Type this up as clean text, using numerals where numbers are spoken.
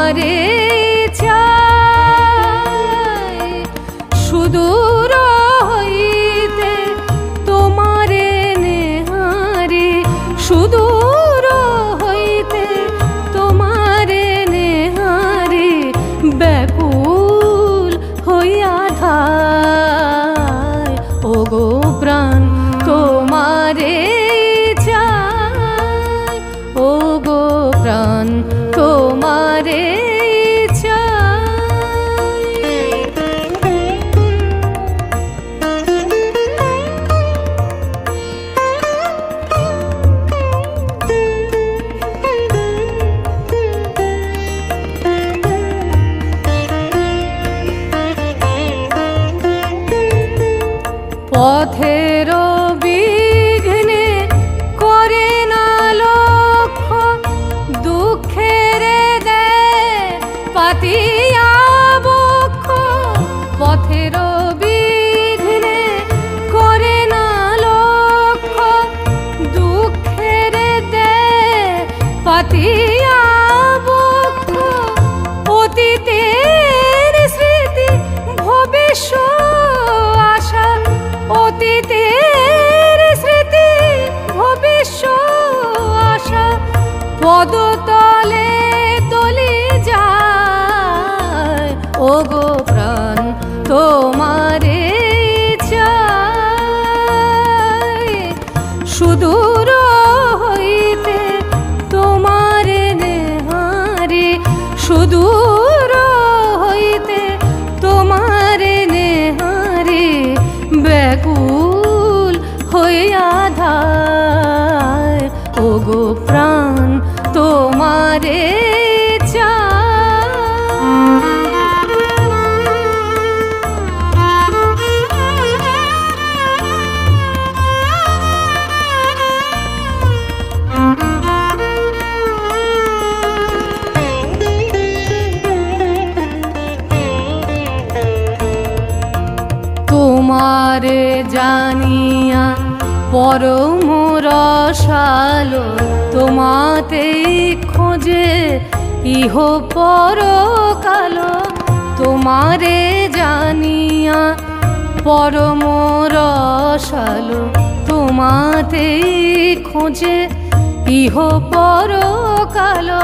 তোমারে চাই সুদূর হইতে তোমারে নেহারি সুদূর হইতে তোমারে নেহারি ব্যাকুল হইয়া ধায় ওগো প্রাণ তোমারে চাই ওগো প্রাণ তোমারে পথের বিঘ্নে করে না লক্ষ্য দুঃখের দেয় পাতিয়া বক্ষ পথের বিঘ্নে করে না লক্ষ্য দুঃখের দেয় পাতিয়া বক্ষ অতীতের স্মৃতি ভবিষ্যৎ আশা অতীতের স্মৃতি ভবিষ্যৎ আশা পদতলে তলি যায় ওগো প্রাণ তোমারে চাই সুদূর হইতে তোমারে নেহারি সুদূর হইতে তোমারে নেহারি ব্যাকুল হইয়া ধায় ওগো প্রাণ তোমারে তোমারে জানিয়া পরম রসালো তোমাতেই খোঁজে ইহ পরকালো তোমারে জানিয়া পরম রসালো তোমাতেই খোঁজে ইহ পরকালো